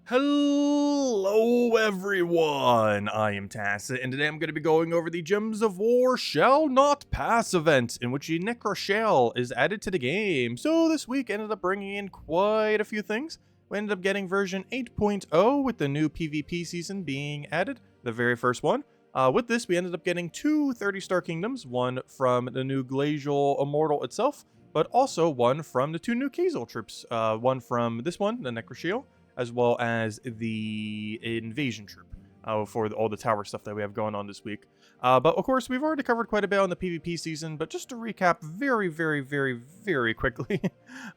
Hello everyone, I am Tacit, and today I'm going to be going over the Gems of War Shall Not Pass event, in which the Necroshale is added to the game. So this week ended up bringing in quite a few things. We ended up getting version 8.0 with the new PvP season being added, the very first one. With this, we ended up getting two 30-star kingdoms, one from the new Glacial Immortal itself, but also one from the two new Kazel troops, one from this one, the Necroshale, as well as the invasion troop for all the tower stuff that we have going on this week. But of course, we've already covered quite a bit on the PvP season, but just to recap very quickly,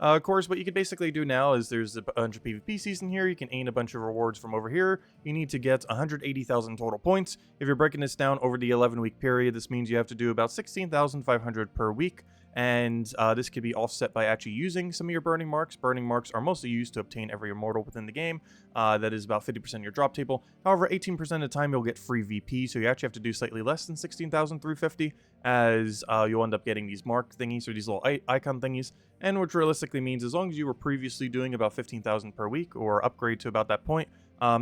of course, what you can basically do now is there's a bunch of PvP season here. You can gain a bunch of rewards from over here. You need to get 180,000 total points. If you're breaking this down over the 11-week period, this means you have to do about 16,500 per week. And this could be offset by actually using some of your burning marks. Burning marks are mostly used to obtain every immortal within the game. That is about 50% of your drop table. However, 18% of the time you'll get free VP, so you actually have to do slightly less than 16,350, as you'll end up getting these mark thingies, or these little icon thingies, and which realistically means as long as you were previously doing about 15,000 per week, or upgrade to about that point,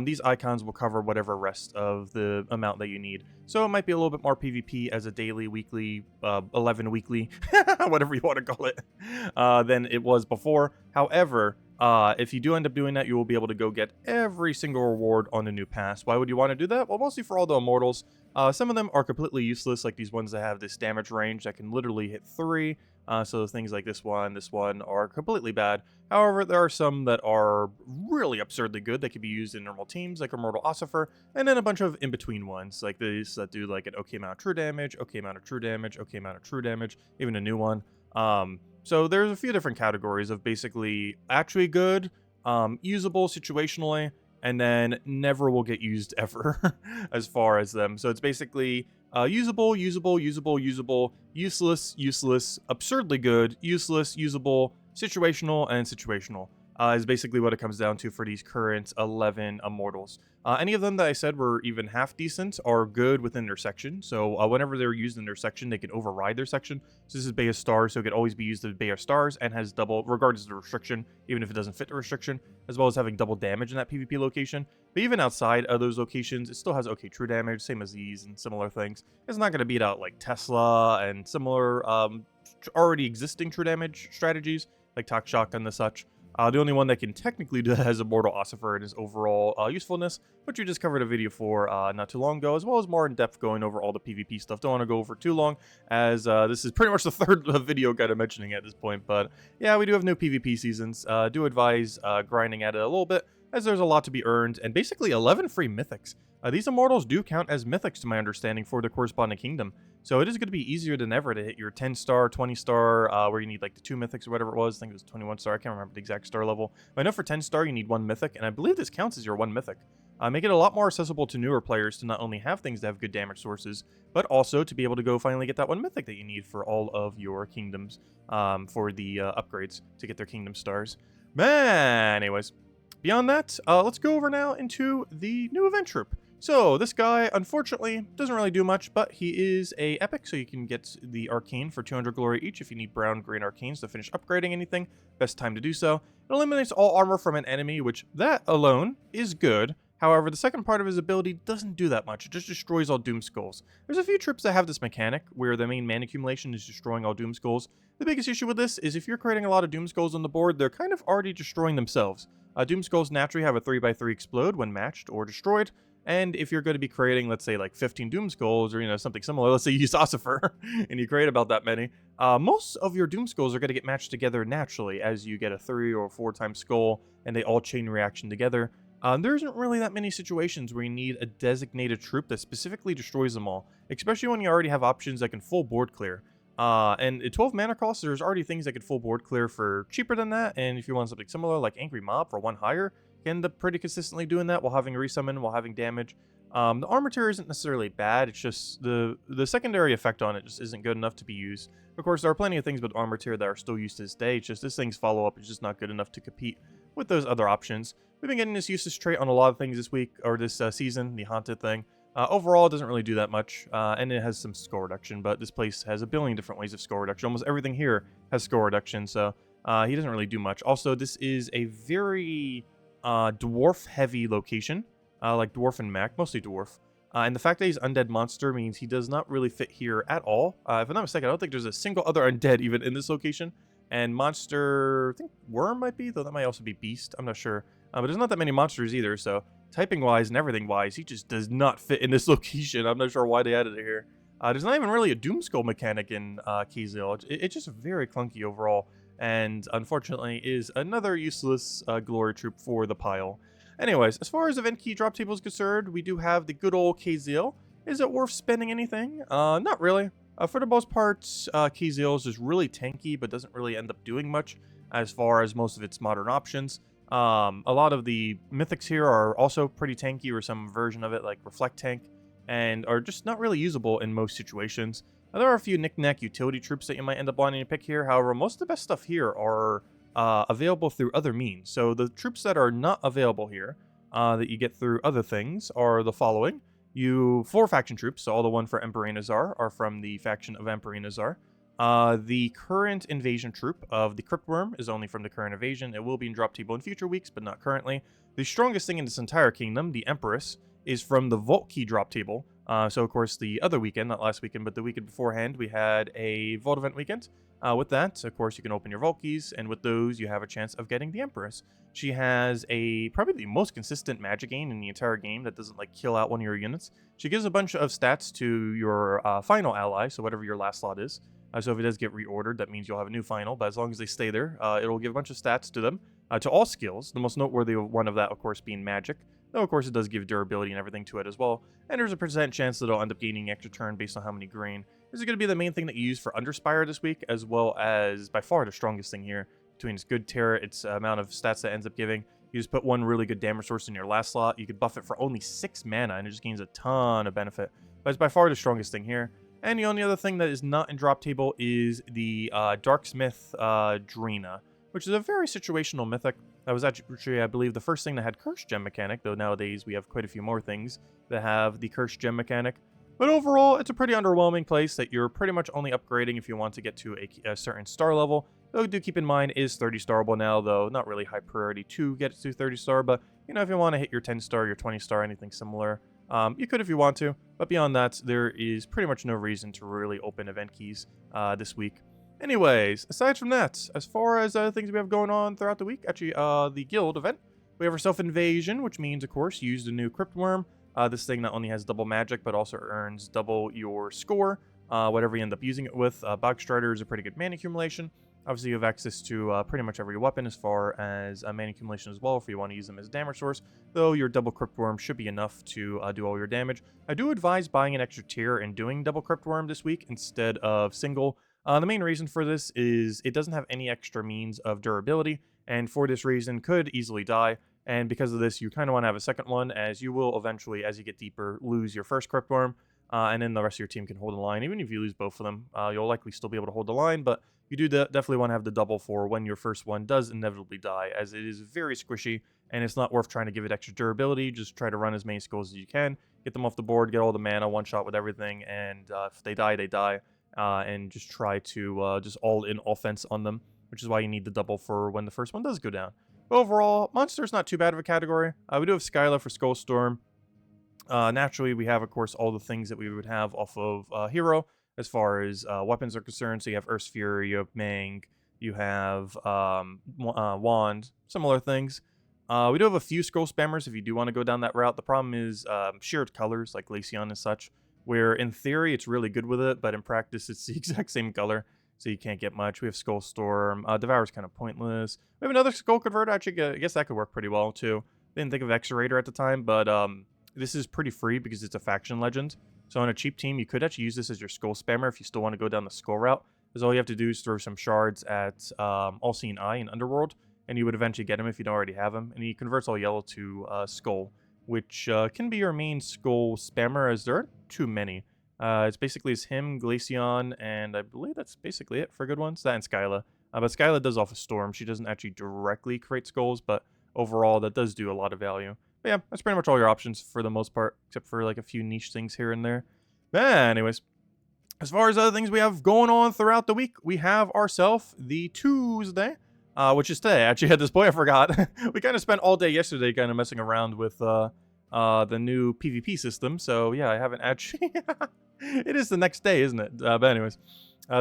these icons will cover whatever rest of the amount that you need. So it might be a little bit more PvP as a daily, weekly, 11 weekly, whatever you want to call it, than it was before. However, if you do end up doing that, you will be able to go get every single reward on the new pass. Why would you want to do that? Well, mostly for all the Immortals. Some of them are completely useless, like these ones that have this damage range that can literally hit 3. So things like this one are completely bad. However, there are some that are really absurdly good that can be used in normal teams, like Immortal Ossifer, and then a bunch of in-between ones, like these that do like an okay amount of true damage, okay amount of true damage, okay amount of true damage, even a new one. So there's a few different categories of basically actually good, usable situationally, and then never will get used ever as far as them. So it's basically usable, useless, absurdly good, useless, usable, situational, and situational. Is basically what it comes down to for these current 11 Immortals. Any of them that I said were even half decent are good within their section. So whenever they're used in their section, they can override their section. So this is Bay of Stars, so it could always be used as Bay of Stars and has double, regardless of the restriction, even if it doesn't fit the restriction, as well as having double damage in that PvP location. But even outside of those locations, it still has okay true damage, same as these and similar things. It's not going to beat out like Tesla and similar already existing true damage strategies, like Talk Shotgun and such. The only one that can technically do that is Immortal Ossifer and his overall usefulness, which we just covered a video for not too long ago, as well as more in depth going over all the PvP stuff. Don't want to go over too long, as this is pretty much the third video kind of mentioning at this point. But yeah, we do have new PvP seasons. Do advise grinding at it a little bit, as there's a lot to be earned, and basically 11 free mythics. These Immortals do count as mythics to my understanding for the corresponding kingdom. So it is going to be easier than ever to hit your 10-star, 20-star, where you need like the 2 mythics or whatever it was. I think it was 21-star. I can't remember the exact star level. But I know for 10-star you need 1 mythic, and I believe this counts as your 1 mythic. Make it a lot more accessible to newer players to not only have things that have good damage sources, but also to be able to go finally get that 1 mythic that you need for all of your kingdoms, for the upgrades to get their kingdom stars. Man, anyways. Beyond that, let's go over now into the new event troop. So this guy, unfortunately, doesn't really do much, but he is a epic, so you can get the arcane for 200 glory each if you need brown, green arcanes to finish upgrading anything. Best time to do so. It eliminates all armor from an enemy, which that alone is good. However, the second part of his ability doesn't do that much. It just destroys all Doom Skulls. There's a few trips that have this mechanic, where the main mana accumulation is destroying all Doom Skulls. The biggest issue with this is if you're creating a lot of Doom Skulls on the board, they're kind of already destroying themselves. Doom Skulls naturally have a 3x3 explode when matched or destroyed. And if you're going to be creating, let's say, like 15 Doom Skulls, or, something similar, let's say you use Ossifer, and you create about that many, most of your Doom Skulls are going to get matched together naturally, as you get a 3 or 4 times skull, and they all chain reaction together. There isn't really that many situations where you need a designated troop that specifically destroys them all, especially when you already have options that can full board clear. And at 12 mana cost, there's already things that could full board clear for cheaper than that, and if you want something similar, like Angry Mob for 1 higher, you end up pretty consistently doing that while having resummon, while having damage. The armor tier isn't necessarily bad, it's just the secondary effect on it just isn't good enough to be used. Of course, there are plenty of things with armor tier that are still used to this day, it's just this thing's follow-up is just not good enough to compete with those other options. We've been getting this usage trait on a lot of things this week, or this season, the Haunted thing. Overall, it doesn't really do that much, and it has some score reduction, but this place has a billion different ways of score reduction. Almost everything here has score reduction, so he doesn't really do much. Also, this is a very dwarf-heavy location, like dwarf and mech, mostly dwarf. And the fact that he's undead monster means he does not really fit here at all. If I'm not mistaken, I don't think there's a single other undead even in this location. And monster, I think worm might be, though that might also be beast. I'm not sure. But there's not that many monsters either, so typing-wise and everything-wise, he just does not fit in this location. I'm not sure why they added it here. There's not even really a Doomskull mechanic in Kazil. It's just very clunky overall, and unfortunately is another useless glory troop for the pile. Anyways, as far as event key drop table is concerned, we do have the good old Kazil. Is it worth spending anything? Not really. For the most part, Kazil is just really tanky, but doesn't really end up doing much as far as most of its modern options. A lot of the mythics here are also pretty tanky, or some version of it, like Reflect Tank, and are just not really usable in most situations. Now, there are a few knick-knack utility troops that you might end up wanting to pick here. However, most of the best stuff here are available through other means. So the troops that are not available here, that you get through other things, are the following. 4 faction troops, so all the one for Emperor Nazar are from the faction of Emperor Nazar. The current invasion troop of the Cryptworm is only from the current invasion. It will be in drop table in future weeks, but not currently. The strongest thing in this entire kingdom, the Empress, is from the Vault Key drop table. So, of course, the other weekend, not last weekend, but the weekend beforehand, we had a Vault event weekend. With that, of course, you can open your Vault Keys, and with those, you have a chance of getting the Empress. She has probably the most consistent magic gain in the entire game that doesn't, like, kill out one of your units. She gives a bunch of stats to your final ally, so whatever your last slot is. So if it does get reordered, that means you'll have a new final, but as long as they stay there, it'll give a bunch of stats to them, to all skills. The most noteworthy one of that, of course, being magic. Though, of course, it does give durability and everything to it as well. And there's a % chance that it'll end up gaining extra turn based on how many green. This is going to be the main thing that you use for Underspire this week, as well as by far the strongest thing here. Between its good terror, its amount of stats that it ends up giving. You just put one really good damage source in your last slot. You could buff it for only 6 mana, and it just gains a ton of benefit. But it's by far the strongest thing here. And the only other thing that is not in drop table is the Darksmith Drina, which is a very situational mythic. That was actually, I believe, the first thing that had Cursed Gem mechanic, though nowadays we have quite a few more things that have the Cursed Gem mechanic. But overall, it's a pretty underwhelming place that you're pretty much only upgrading if you want to get to a certain star level. Though do keep in mind, it is 30 starable now, though not really high priority to get it to 30 star, but you know, if you want to hit your 10 star, your 20 star, anything similar, you could if you want to. But beyond that, there is pretty much no reason to really open event keys this week. Anyways, aside from that, as far as other things we have going on throughout the week, actually, the guild event, we have our self-invasion, which means, of course, use the new Cryptworm. This thing not only has double magic, but also earns double your score, whatever you end up using it with. Bog Strider is a pretty good mana accumulation. Obviously, you have access to pretty much every weapon as far as mana accumulation as well, if you want to use them as a damage source, though your double Cryptworm should be enough to do all your damage. I do advise buying an extra tier and doing double Cryptworm this week instead of single. The main reason for this is it doesn't have any extra means of durability, and for this reason could easily die. And because of this, you kind of want to have a second one, as you will eventually, as you get deeper, lose your first Cryptworm, and then the rest of your team can hold the line. Even if you lose both of them, you'll likely still be able to hold the line, but you do definitely want to have the double for when your first one does inevitably die, as it is very squishy, and it's not worth trying to give it extra durability. Just try to run as many skulls as you can, get them off the board, get all the mana, one shot with everything, and if they die, they die. And just try to just all-in offense on them, which is why you need the double for when the first one does go down. But overall, Monster's not too bad of a category. We do have Skyla for Skullstorm. Naturally, we have, of course, all the things that we would have off of Hero, as far as weapons are concerned. So you have Earth's Fury, you have Mang, you have Wand, similar things. We do have a few Skull Spammers if you do want to go down that route. The problem is shared colors, like Glaceon and such, where in theory it's really good with it, but in practice it's the exact same color, so you can't get much. We have Skullstorm. Devour's kind of pointless. We have another Skull Converter. Actually, I guess that could work pretty well too. Didn't think of X-Raider at the time, but this is pretty free because it's a faction legend. So on a cheap team, you could actually use this as your Skull Spammer if you still want to go down the Skull route, because all you have to do is throw some shards at All-Seeing Eye in Underworld, and you would eventually get him if you don't already have him. And he converts all yellow to Skull, which can be your main Skull Spammer, as there aren't too many. It's basically him, Glaceon, and I believe that's basically it for good ones. That and Skyla. But Skyla does off a Storm. She doesn't actually directly create skulls, but overall that does do a lot of value. But yeah, that's pretty much all your options for the most part, except for like a few niche things here and there. But anyways, as far as other things we have going on throughout the week, we have ourselves the Tuesday. which is today. Actually, at this point, I forgot. We kind of spent all day yesterday kind of messing around with the new PvP system. So yeah, I haven't actually. It is the next day, isn't it? But anyways,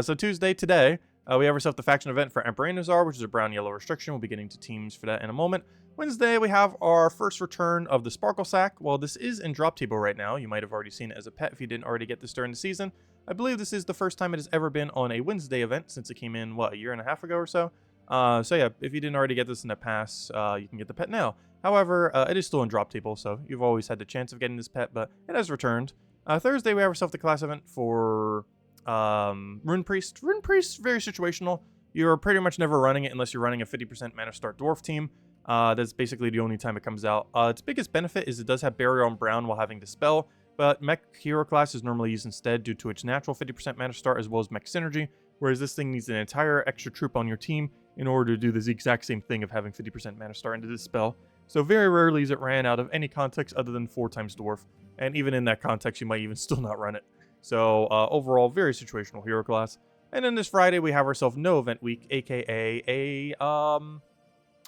so Tuesday today, we have ourselves the faction event for Emperor Anuzar, which is a brown-yellow restriction. We'll be getting to teams for that in a moment. Wednesday, we have our first return of the Sparkle Sack. Well, this is in drop table right now. You might have already seen it as a pet if you didn't already get this during the season. I believe this is the first time it has ever been on a Wednesday event since it came in, what, a year and a half ago or so? So yeah, if you didn't already get this in the past, you can get the pet now. However, it is still in drop table, so you've always had the chance of getting this pet, but it has returned. Thursday, we have ourselves the class event for Runepriest. Runepriest, very situational. You're pretty much never running it unless you're running a 50% mana start dwarf team. That's basically the only time it comes out. Its biggest benefit is it does have Barrier on Brown while having Dispel, but Mech Hero class is normally used instead due to its natural 50% mana start as well as Mech Synergy, whereas this thing needs an entire extra troop on your team in order to do this exact same thing of having 50% mana start into this spell. So very rarely is it ran out of any context other than 4 times Dwarf, and even in that context you might even still not run it. So overall, very situational hero class. And then this Friday we have ourselves No Event Week, aka a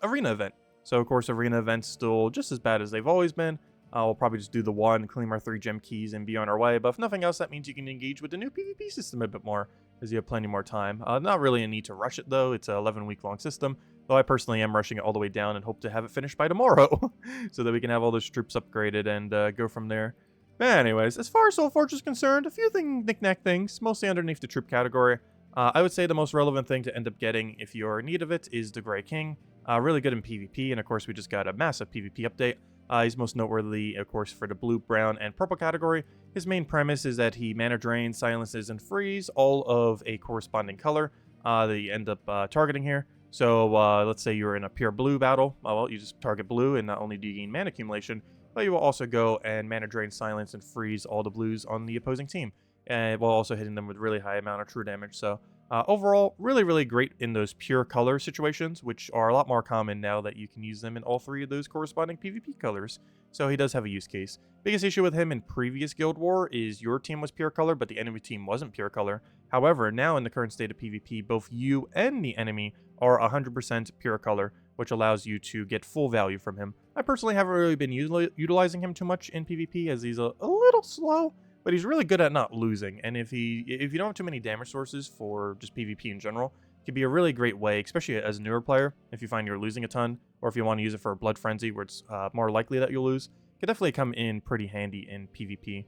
arena event. So of course arena events still just as bad as they've always been. We'll probably just do the one, claim our 3 gem keys, and be on our way. But if nothing else, that means you can engage with the new PvP system a bit more, as you have plenty more time. Not really a need to rush it, though. It's an 11-week long system, though I personally am rushing it all the way down and hope to have it finished by tomorrow, so that we can have all those troops upgraded and go from there. But anyways, as far as Soulforge is concerned, a few knick-knack things, mostly underneath the troop category. I would say the most relevant thing to end up getting if you're in need of it is the Grey King. Really good in PvP, and of course we just got a massive PvP update. He's most noteworthy, of course, for the blue, brown, and purple category. His main premise is that he mana drains, silences, and frees all of a corresponding color that you end up targeting here. So let's say you're in a pure blue battle. Well, you just target blue, and not only do you gain mana accumulation, but you will also go and mana drain, silence, and freeze all the blues on the opposing team, and while also hitting them with really high amount of true damage. So overall, really, really great in those pure color situations, which are a lot more common now that you can use them in all 3 of those corresponding PvP colors. So he does have a use case. Biggest issue with him in previous Guild War is your team was pure color, but the enemy team wasn't pure color. However, now in the current state of PvP, both you and the enemy are 100% pure color, which allows you to get full value from him. I personally haven't really been utilizing him too much in PvP, as he's a little slow, but he's really good at not losing. And if you don't have too many damage sources for just PvP in general, it can be a really great way, especially as a newer player, if you find you're losing a ton, or if you want to use it for a Blood Frenzy where it's more likely that you'll lose, it could definitely come in pretty handy in PvP.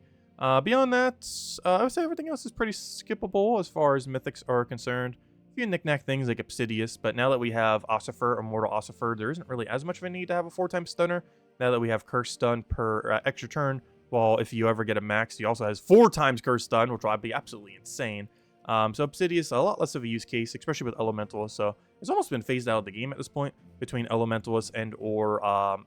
Beyond that, I would say everything else is pretty skippable as far as mythics are concerned. A few knick-knack things like Obsidius, but now that we have Ossifer, Immortal Ossifer, there isn't really as much of a need to have a 4-time stunner. Now that we have Curse Stun per extra turn, well, if you ever get a max, he also has 4 times Curse Stun, which will be absolutely insane. So Obsidius, a lot less of a use case, especially with Elementalist. So it's almost been phased out of the game at this point between Elementalist and or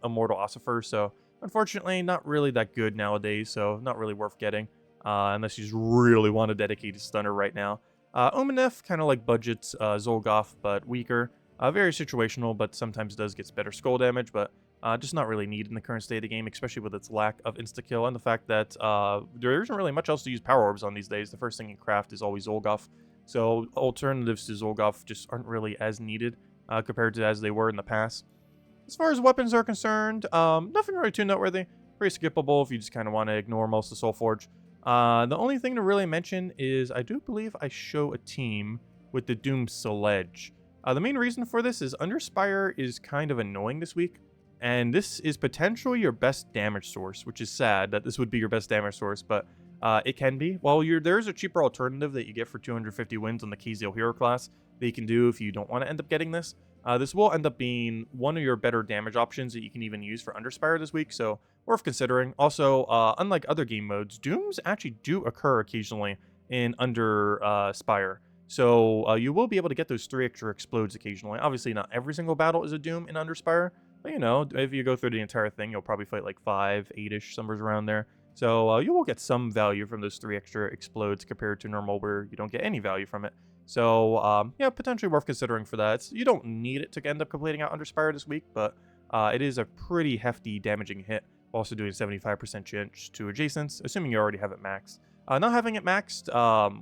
Immortal Ossifer. So unfortunately, not really that good nowadays. So not really worth getting unless you just really want a dedicated stunner right now. Omenef, kind of like budget Zolgoth, but weaker. Very situational, but sometimes does get better skull damage, but just not really needed in the current state of the game, especially with its lack of insta-kill and the fact that there isn't really much else to use power orbs on these days. The first thing you craft is always Zolgoth, so alternatives to Zolgoth just aren't really as needed compared to as they were in the past. As far as weapons are concerned, nothing really too noteworthy. Pretty skippable if you just kind of want to ignore most of Soulforge. The only thing to really mention is I do believe I show a team with the Doom Sledge. The main reason for this is Underspire is kind of annoying this week, and this is potentially your best damage source, which is sad that this would be your best damage source, but it can be. Well, there's a cheaper alternative that you get for 250 wins on the Keyzeal Hero class that you can do if you don't want to end up getting this. This will end up being one of your better damage options that you can even use for Underspire this week, so worth considering. Also, unlike other game modes, Dooms actually do occur occasionally in Underspire. So you will be able to get those 3 extra explodes occasionally. Obviously, not every single battle is a Doom in Underspire, but you know, if you go through the entire thing, you'll probably fight like 5, 8-ish, somewhere around there. So you will get some value from those 3 extra explodes compared to normal where you don't get any value from it. So yeah, potentially worth considering for that. You don't need it to end up completing out Underspire this week, but it is a pretty hefty damaging hit, also doing 75% chance to adjacents, assuming you already have it maxed. Not having it maxed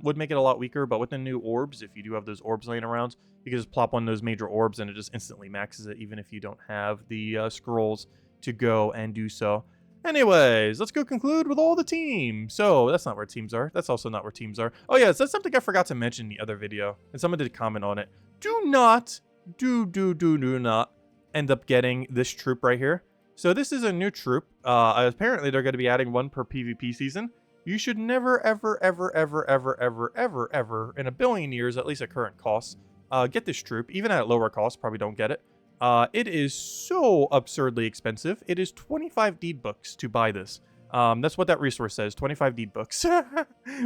would make it a lot weaker, but with the new orbs, if you do have those orbs laying around, you can just plop one of those major orbs and it just instantly maxes it, even if you don't have the scrolls to go and do so. Anyways, let's go conclude with all the teams. So that's not where teams are. That's also not where teams are. Oh yeah, so that's something I forgot to mention in the other video, and someone did comment on it. Do not end up getting this troop right here. So this is a new troop. Apparently they're going to be adding one per PvP season. You should never, ever, ever, ever, ever, ever, ever, ever, in a billion years, at least at current costs, get this troop. Even at lower costs, probably don't get it. It is so absurdly expensive. It is 25 deed books to buy this. That's what that resource says, 25 deed books.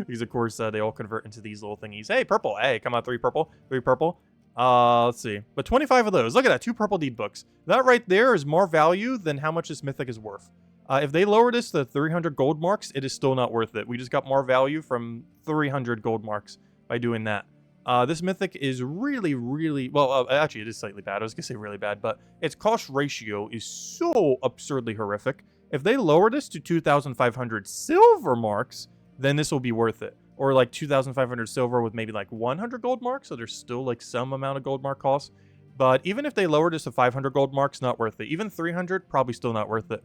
Because, of course, they all convert into these little thingies. Hey, purple. Hey, come on, 3 purple. 3 purple. Let's see. But 25 of those. Look at that, 2 purple deed books. That right there is more value than how much this mythic is worth. If they lower this to 300 gold marks, it is still not worth it. We just got more value from 300 gold marks by doing that. This mythic is really, really... Well, actually, it is slightly bad. I was going to say really bad, but its cost ratio is so absurdly horrific. If they lower this to 2,500 silver marks, then this will be worth it. Or like 2,500 silver with maybe like 100 gold marks, so there's still like some amount of gold mark cost. But even if they lower this to 500 gold marks, not worth it. Even 300, probably still not worth it.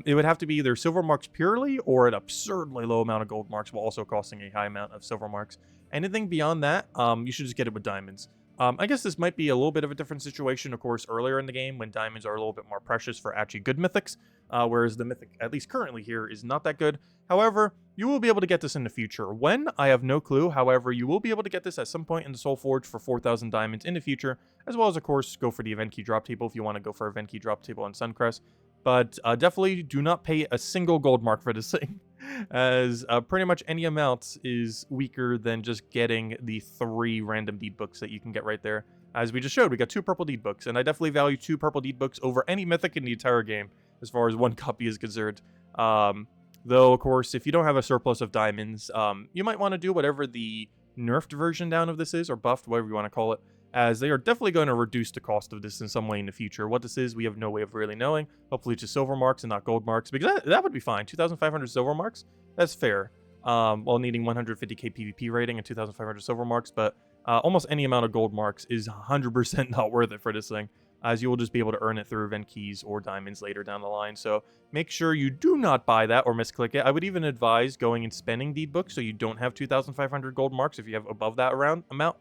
It would have to be either silver marks purely or an absurdly low amount of gold marks while also costing a high amount of silver marks. Anything beyond that, you should just get it with diamonds. I guess this might be a little bit of a different situation, of course, earlier in the game when diamonds are a little bit more precious for actually good mythics, whereas the mythic, at least currently here, is not that good. However, you will be able to get this in the future. When? I have no clue. However, you will be able to get this at some point in the Soul Forge for 4,000 diamonds in the future, as well as, of course, go for the event key drop table if you want to go for event key drop table on Suncrest. But definitely do not pay a single gold mark for this thing, as pretty much any amount is weaker than just getting the 3 random deed books that you can get right there. As we just showed, we got 2 purple deed books, and I definitely value 2 purple deed books over any mythic in the entire game, as far as 1 copy is concerned. Though, of course, if you don't have a surplus of diamonds, you might want to do whatever the nerfed version down of this is, or buffed, whatever you want to call it, as they are definitely going to reduce the cost of this in some way in the future. What this is, we have no way of really knowing. Hopefully it's just silver marks and not gold marks, because that would be fine. 2,500 silver marks, that's fair. While needing 150k PvP rating and 2,500 silver marks, but almost any amount of gold marks is 100% not worth it for this thing, as you will just be able to earn it through event keys or diamonds later down the line. So make sure you do not buy that or misclick it. I would even advise going and spending deed books so you don't have 2,500 gold marks if you have above that amount.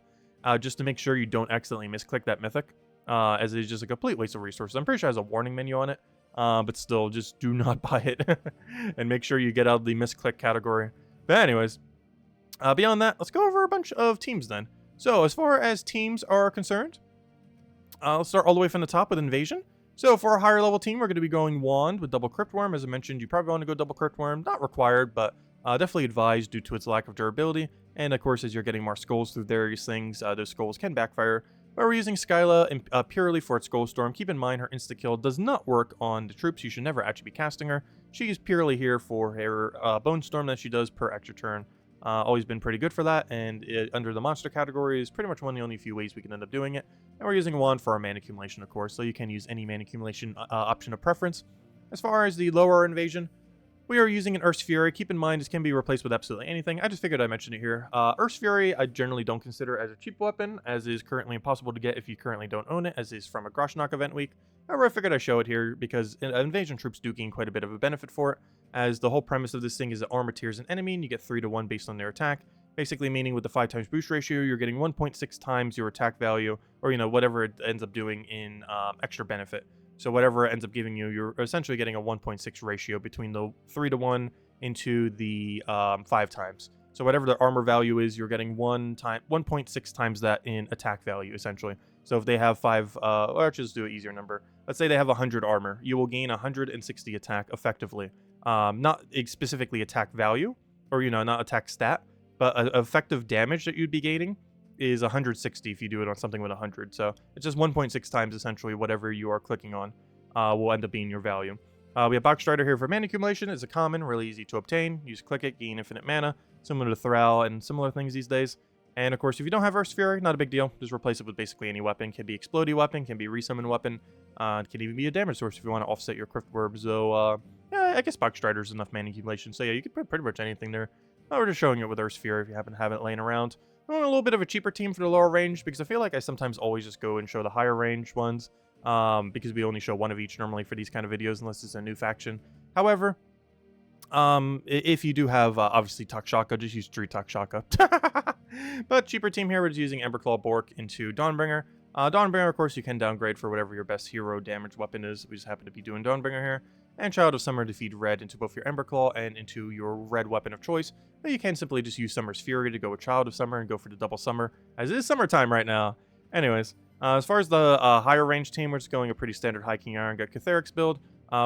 Just to make sure you don't accidentally misclick that mythic, as it is just a complete waste of resources. I'm pretty sure it has a warning menu on it, but still, just do not buy it. And make sure you get out of the misclick category. But anyways, beyond that, let's go over a bunch of teams then. So as far as teams are concerned, let's start all the way from the top with Invasion. So for a higher level team, we're going to be going Wand with double Cryptworm. As I mentioned, you probably want to go double Cryptworm. Not required, but definitely advised due to its lack of durability. And of course, as you're getting more skulls through various things, those skulls can backfire. But we're using Skyla purely for its Skull Storm. Keep in mind, her insta-kill does not work on the troops. You should never actually be casting her. She is purely here for her Bone Storm that she does per extra turn. Always been pretty good for that, and under the monster category is pretty much one of the only few ways we can end up doing it. And we're using a wand for our mana accumulation, of course, so you can use any mana accumulation option of preference. As far as the lower invasion, we are using an Earth's Fury. Keep in mind, this can be replaced with absolutely anything. I just figured I'd mention it here. Earth's Fury, I generally don't consider as a cheap weapon, as is currently impossible to get if you currently don't own it, as is from a Groshnock event week. However, I figured I'd show it here because invasion troops do gain quite a bit of a benefit for it, as the whole premise of this thing is that armor tiers an enemy and you get 3-to-1 based on their attack. Basically meaning with the 5 times boost ratio, you're getting 1.6 times your attack value, or whatever it ends up doing in extra benefit. So whatever it ends up giving you, you're essentially getting a 1.6 ratio between the 3-to-1 into the 5 times. So whatever the armor value is, you're getting 1.6 times that in attack value, essentially. So if they have 5, or let's just do an easier number. Let's say they have 100 armor. You will gain 160 attack effectively. Not specifically attack value, or, not attack stat, but effective damage that you'd be gaining is 160 if you do it on something with 100. So it's just 1.6 times essentially whatever you are clicking on will end up being your value. We have Box Strider here for mana accumulation. It's a common, really easy to obtain. You just click it, gain infinite mana, similar to Thrall and similar things these days. And of course, if you don't have Earth's Fury, not a big deal. Just replace it with basically any weapon. Can be explodey weapon, can be resummon weapon, it can even be a damage source if you want to offset your Crypt Wurb. So yeah, I guess Box Strider is enough mana accumulation. So yeah, you can put pretty much anything there. We're just showing it with our sphere if you happen to have it laying around. I want a little bit of a cheaper team for the lower range because I feel like I sometimes always just go and show the higher range ones because we only show one of each normally for these kind of videos unless it's a new faction. However, if you do have obviously Takshaka, just use 3 Takshaka. But cheaper team here, we're just using Emberclaw Bork into Dawnbringer. Dawnbringer, of course, you can downgrade for whatever your best hero damage weapon is. We just happen to be doing Dawnbringer here. And Child of Summer to feed red into both your Emberclaw and into your red weapon of choice. But you can simply just use Summer's Fury to go with Child of Summer and go for the double Summer, as it is summertime right now. Anyways, as far as the higher range team, we're just going a pretty standard High King Iron Gut Catharix build.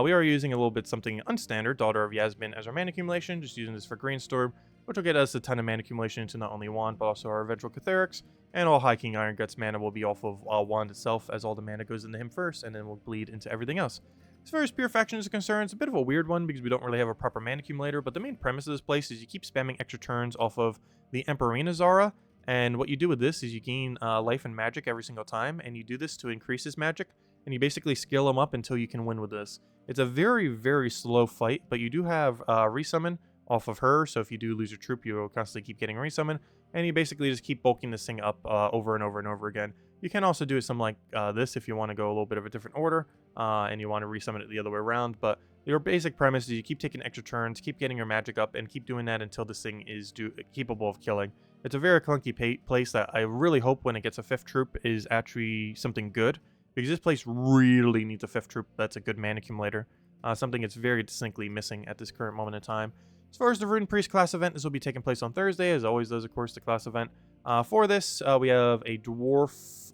We are using a little bit something unstandard, Daughter of Yasmin, as our mana accumulation, just using this for Greenstorm, which will get us a ton of mana accumulation into not only Wand, but also our eventual Catharix. And all High King Iron Guts mana will be off of Wand itself, as all the mana goes into him first, and then will bleed into everything else. As far as Pure Faction is concerned, it's a bit of a weird one because we don't really have a proper mana accumulator, but the main premise of this place is you keep spamming extra turns off of the Emperina Zara, and what you do with this is you gain life and magic every single time, and you do this to increase his magic, and you basically scale him up until you can win with this. It's a very, very slow fight, but you do have resummon off of her, so if you do lose your troop, you'll constantly keep getting resummon, and you basically just keep bulking this thing up over and over and over again. You can also do it something like this if you want to go a little bit of a different order, and you want to resummon it the other way around, but your basic premise is you keep taking extra turns, keep getting your magic up, and keep doing that until this thing is capable of killing. It's a very clunky place that I really hope when it gets a 5th troop is actually something good, because this place really needs a 5th troop that's a good mana accumulator, something it's very distinctly missing at this current moment in time. As far as the Runepriest class event, this will be taking place on Thursday, as always does, of course, the class event. For this, we have a dwarf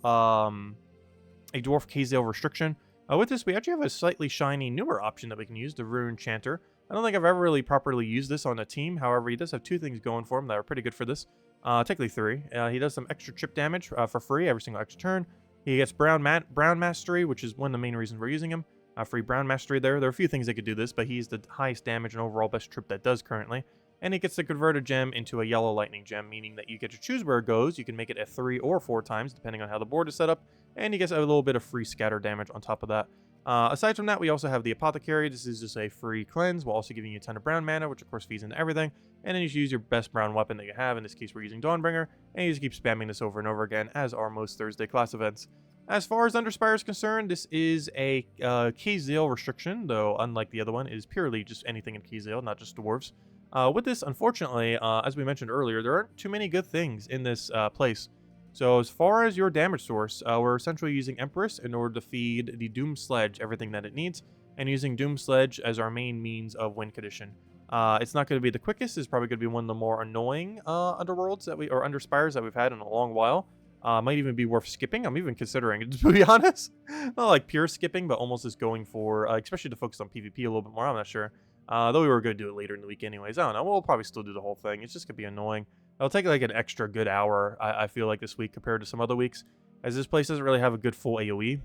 Kazale restriction. With this, we actually have a slightly shiny newer option that we can use, the Rune Chanter. I don't think I've ever really properly used this on a team. However, he does have 2 things going for him that are pretty good for this. Technically 3. He does some extra chip damage for free every single extra turn. He gets Brown Mastery, which is one of the main reasons we're using him. Free Brown Mastery there. There are a few things that could do this, but he's the highest damage and overall best troop that does currently. And he gets to convert a gem into a yellow lightning gem, meaning that you get to choose where it goes. You can make it at 3 or 4 times, depending on how the board is set up. And he gets a little bit of free scatter damage on top of that. Aside from that, we also have the Apothecary. This is just a free cleanse, while also giving you a ton of brown mana, which of course feeds into everything. And then you just use your best brown weapon that you have. In this case, we're using Dawnbringer. And you just keep spamming this over and over again, as are most Thursday class events. As far as Underspire is concerned, this is a Kazale restriction, though unlike the other one, it is purely just anything in Kazale, not just dwarves. With this, unfortunately, as we mentioned earlier, there aren't too many good things in this place. So as far as your damage source, we're essentially using Empress in order to feed the Doom Sledge everything that it needs, and using Doom Sledge as our main means of win condition. It's not going to be the quickest. It's probably going to be one of the more annoying underworlds or underspires that we've had in a long while. Might even be worth skipping. I'm even considering it, to be honest. Not like pure skipping, but almost just going for, especially to focus on PvP a little bit more. I'm not sure. Though we were going to do it later in the week anyways. I don't know. We'll probably still do the whole thing. It's just going to be annoying. It'll take like an extra good hour, I feel like, this week compared to some other weeks, as this place doesn't really have a good full AoE.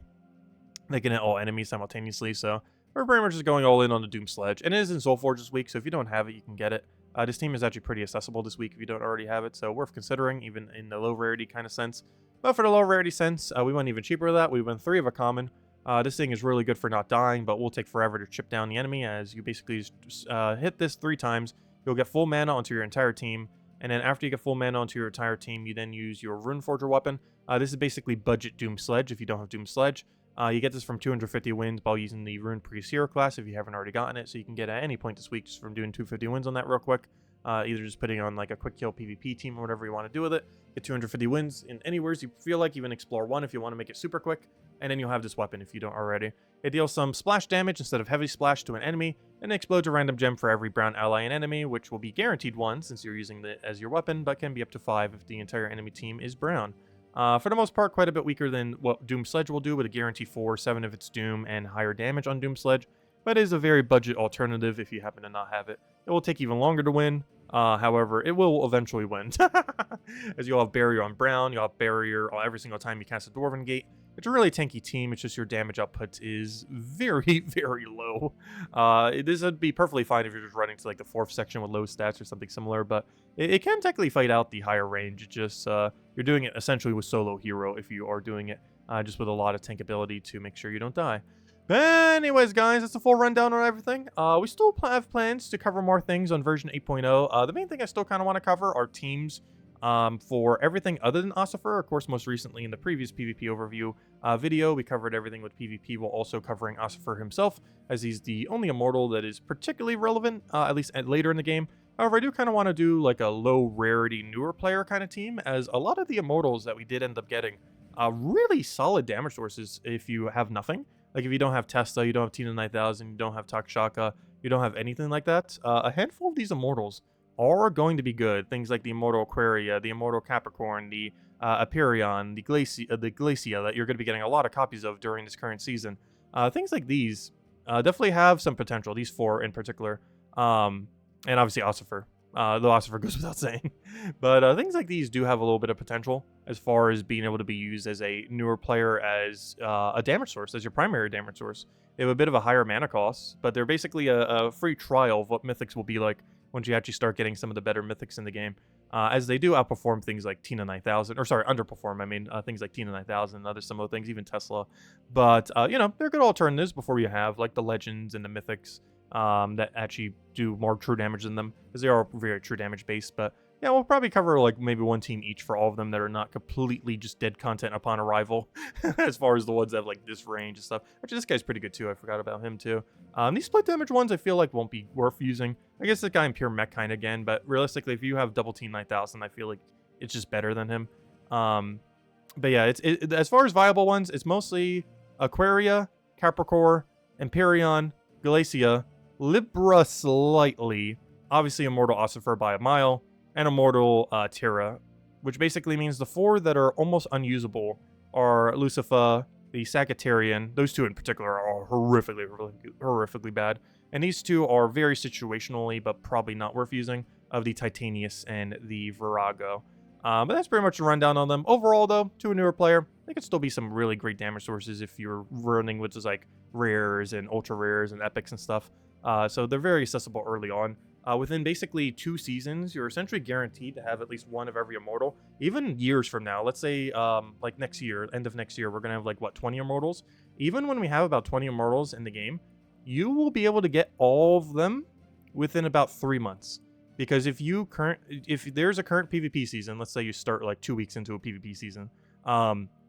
They can hit all enemies simultaneously, so we're pretty much just going all in on the Doom Sledge. And it is in Soulforge this week, so if you don't have it, you can get it. This team is actually pretty accessible this week if you don't already have it, so worth considering, even in the low rarity kind of sense. But for the low rarity sense, we went even cheaper with that. We went 3 of a common. This thing is really good for not dying, but will take forever to chip down the enemy, as you basically just hit this 3 times. You'll get full mana onto your entire team, and then after you get full mana onto your entire team, you then use your Runeforger weapon. This is basically budget Doom Sledge if you don't have Doom Sledge. You get this from 250 wins by using the Runepriest hero class if you haven't already gotten it, so you can get at any point this week just from doing 250 wins on that real quick. Either just putting on like a quick kill PvP team or whatever you want to do with it. Get 250 wins in anywhere you feel like, even explore 1 if you want to make it super quick. And then you'll have this weapon if you don't already. It deals some splash damage instead of heavy splash to an enemy, and explodes a random gem for every brown ally and enemy, which will be guaranteed 1 since you're using it as your weapon, but can be up to 5 if the entire enemy team is brown. For the most part, quite a bit weaker than what Doom Sledge will do, with a guarantee 4, 7 if it's Doom, and higher damage on Doom Sledge, but it is a very budget alternative if you happen to not have it. It will take even longer to win. However, it will eventually win, as you'll have Barrier on Brown, you'll have Barrier every single time you cast a Dwarven Gate. It's a really tanky team, it's just your damage output is very, very low. This would be perfectly fine if you're just running to like the 4th section with low stats or something similar, but it can technically fight out the higher range. It's just, you're doing it essentially with solo hero if you are doing it, just with a lot of tank ability to make sure you don't die. Anyways, guys, that's a full rundown on everything. We still have plans to cover more things on version 8.0. The main thing I still kind of want to cover are teams for everything other than Ossifer. Of course, most recently in the previous PvP overview video, we covered everything with PvP while also covering Ossifer himself, as he's the only immortal that is particularly relevant, at least later in the game. However, I do kind of want to do like a low rarity newer player kind of team, as a lot of the immortals that we did end up getting really solid damage sources if you have nothing. Like if you don't have Tesla, you don't have Tina 9000, you don't have Takshaka, you don't have anything like that, a handful of these immortals are going to be good. Things like the Immortal Aquaria, the Immortal Capricorn, the Aperion, the Glacia that you're going to be getting a lot of copies of during this current season. Things like these definitely have some potential, these four in particular. And obviously Ossifer. Though Ossifer goes without saying. But things like these do have a little bit of potential as far as being able to be used as a newer player as a damage source, as your primary damage source. They have a bit of a higher mana cost, but they're basically a free trial of what mythics will be like once you actually start getting some of the better mythics in the game. As they do outperform things like Tina 9000, or sorry, underperform, I mean, things like Tina 9000 and other similar things, even Tesla. But, you know, they're good alternatives before you have, like, the legends and the mythics that actually do more true damage than them, because they are very true damage based. But yeah, we'll probably cover like maybe one team each for all of them that are not completely just dead content upon arrival, as far as the ones that have like this range and stuff. Actually, this guy's pretty good too. I forgot about him too. These split damage ones I feel like won't be worth using. I guess this guy in pure mech kind again, but realistically, if you have double team 9000, I feel like it's just better than him. But yeah, it's as far as viable ones, it's mostly Aquaria, Capricorn, Empyrean, Glacia, Libra slightly, obviously Immortal Ossifer by a mile, and Immortal Terra, which basically means the four that are almost unusable are Lucifer, the Sagittarian. Those two in particular are horrifically bad. And these two are very situationally, but probably not worth using, of the Titanius and the Virago. But that's pretty much a rundown on them. Overall, though, to a newer player, they could still be some really great damage sources if you're running with just like rares and ultra rares and epics and stuff. So they're very accessible early on. Within basically 2 seasons, you're essentially guaranteed to have at least one of every immortal. Even years from now, let's say like next year, end of next year, we're going to have like, what, 20 immortals? Even when we have about 20 immortals in the game, you will be able to get all of them within about 3 months. Because if there's a current PvP season, let's say you start like 2 weeks into a PvP season,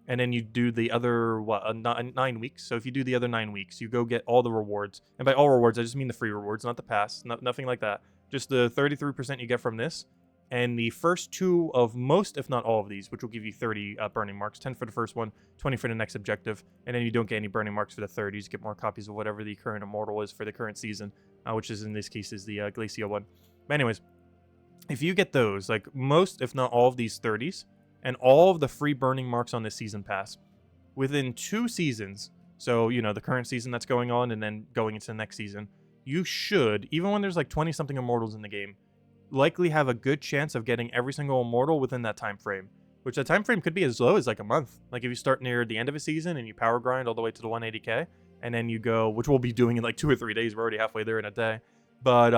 and then you do the other, 9 weeks. So if you do the other 9 weeks, you go get all the rewards. And by all rewards, I just mean the free rewards, not the pass, nothing like that. Just the 33% you get from this. And the first 2 of most, if not all of these, which will give you 30 burning marks, 10 for the first one, 20 for the next objective. And then you don't get any burning marks for the third. You just get more copies of whatever the current immortal is for the current season, which is in this case is the Glacia one. But anyways, if you get those, like most, if not all of these 30s, and all of the free burning marks on this season pass, within 2 seasons, so, you know, the current season that's going on and then going into the next season, you should, even when there's like 20-something immortals in the game, likely have a good chance of getting every single immortal within that time frame, which that time frame could be as low as like a month. Like if you start near the end of a season and you power grind all the way to the 180k, and then you go, which we'll be doing in like 2 or 3 days, we're already halfway there in a day, but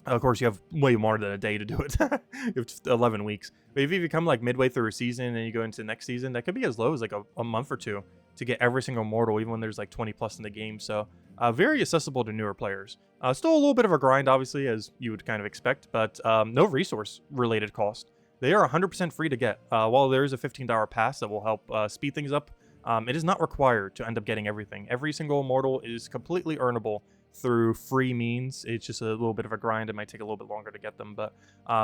of course, you have way more than a day to do it. You have 11 weeks. But if you come like midway through a season and you go into the next season, that could be as low as like a month or 2 to get every single mortal, even when there's like 20 plus in the game. So very accessible to newer players. Still a little bit of a grind, obviously, as you would kind of expect, but no resource related cost. They are 100% free to get. While there is a $15 pass that will help speed things up, it is not required to end up getting everything. Every single immortal is completely earnable through free means. It's just a little bit of a grind. It might take a little bit longer to get them, but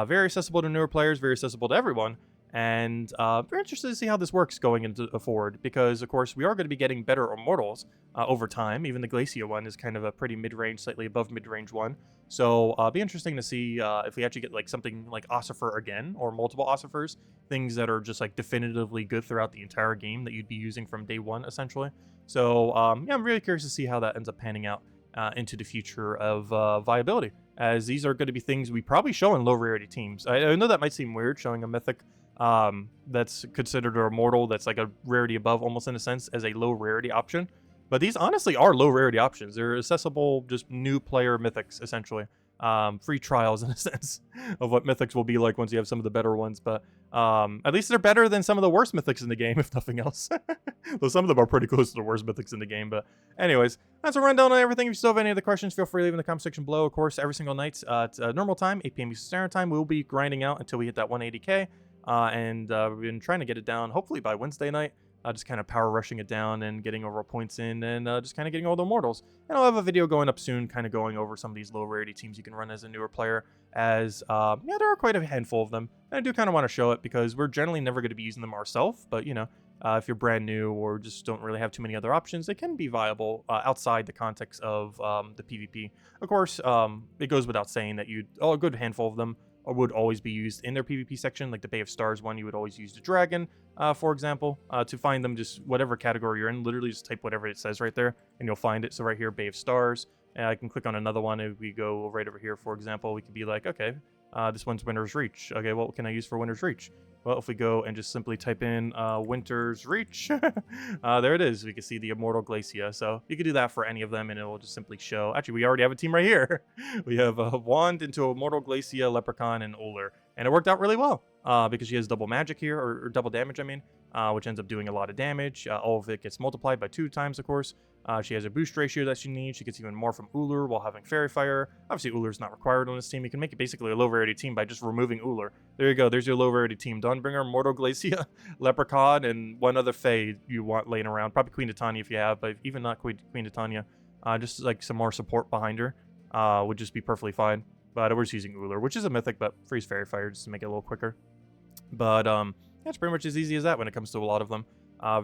very accessible to newer players, very accessible to everyone. And very interested to see how this works going into forward, because of course we are going to be getting better immortals over time. Even the Glacia one is kind of a pretty mid-range, slightly above mid-range one. So be interesting to see if we actually get like something like Ossifer again, or multiple Ossifers, things that are just like definitively good throughout the entire game that you'd be using from day one, essentially. So yeah, I'm really curious to see how that ends up panning out into the future of viability, as these are going to be things we probably show in low rarity teams. I know that might seem weird, showing a mythic that's considered a immortal that's like a rarity above, almost in a sense, as a low rarity option. But these honestly are low rarity options. They're accessible, just new player mythics, essentially. free trials in a sense of what mythics will be like once you have some of the better ones. But at least they're better than some of the worst mythics in the game, if nothing else. Though some of them are pretty close to the worst mythics in the game. But anyways, that's a rundown on everything. If you still have any other questions, feel free to leave in the comment section below. Of course, every single night at normal time, 8 p.m. Eastern Standard Time, we'll be grinding out until we hit that 180k. We've been trying to get it down, hopefully by Wednesday night. Just kind of power rushing it down and getting overall points in, and just kind of getting all the Immortals. And I'll have a video going up soon, kind of going over some of these low rarity teams you can run as a newer player, as yeah, there are quite a handful of them. And I do kind of want to show it because we're generally never going to be using them ourselves, but you know, if you're brand new or just don't really have too many other options, they can be viable outside the context of the PvP. Of course, it goes without saying that a good handful of them would always be used in their PvP section, like the Bay of Stars one. You would always use the dragon, for example, to find them. Just whatever category you're in, literally just type whatever it says right there, and you'll find it. So right here, Bay of Stars, and I can click on another one. If we go right over here, for example, we could be like, okay, this one's Winter's Reach. Okay, what can I use for Winter's Reach? Well, if we go and just simply type in Winter's Reach, there it is. We can see the Immortal Glacia. So you could do that for any of them, and it will just simply show. Actually, we already have a team right here. We have a Wand into Immortal Glacia, Leprechaun, and Uller. And it worked out really well because she has double magic here, or double damage, I mean, which ends up doing a lot of damage. All of it gets multiplied by 2 times, of course. She has a boost ratio that she needs. She gets even more from Uller while having Fairy Fire. Obviously, Uller's not required on this team. You can make it basically a low rarity team by just removing Uller. There you go. There's your low rarity team. Dawnbringer, Immortal Glacia, Leprechaun, and one other Fae you want laying around. Probably Queen Titania if you have, but even not Queen Titania, just like some more support behind her would just be perfectly fine. But we're just using Uller, which is a mythic, but freeze Fairy Fire just to make it a little quicker. But yeah, it's pretty much as easy as that when it comes to a lot of them.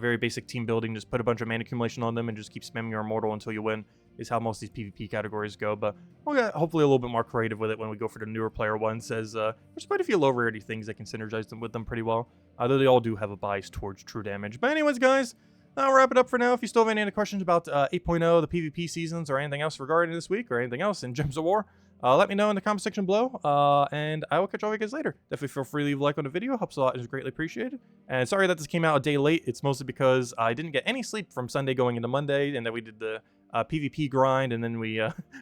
Very basic team building, just put a bunch of mana accumulation on them and just keep spamming your Immortal until you win, is how most of these PvP categories go. But we'll get hopefully a little bit more creative with it when we go for the newer player ones, as there's quite a few low rarity things that can synergize them with them pretty well, though they all do have a bias towards true damage. But anyways, guys, I'll wrap it up for now. If you still have any questions about 8.0, the PvP seasons, or anything else regarding this week, or anything else in Gems of War, let me know in the comment section below, and I will catch all of you guys later. Definitely feel free to leave a like on the video. Helps a lot. It's greatly appreciated. And sorry that this came out a day late. It's mostly because I didn't get any sleep from Sunday going into Monday, and then we did the PvP grind, and then we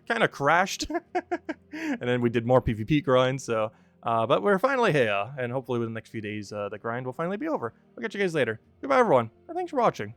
kind of crashed. And then we did more PvP grind, so... but we're finally here, and hopefully within the next few days, the grind will finally be over. I'll catch you guys later. Goodbye, everyone, and thanks for watching.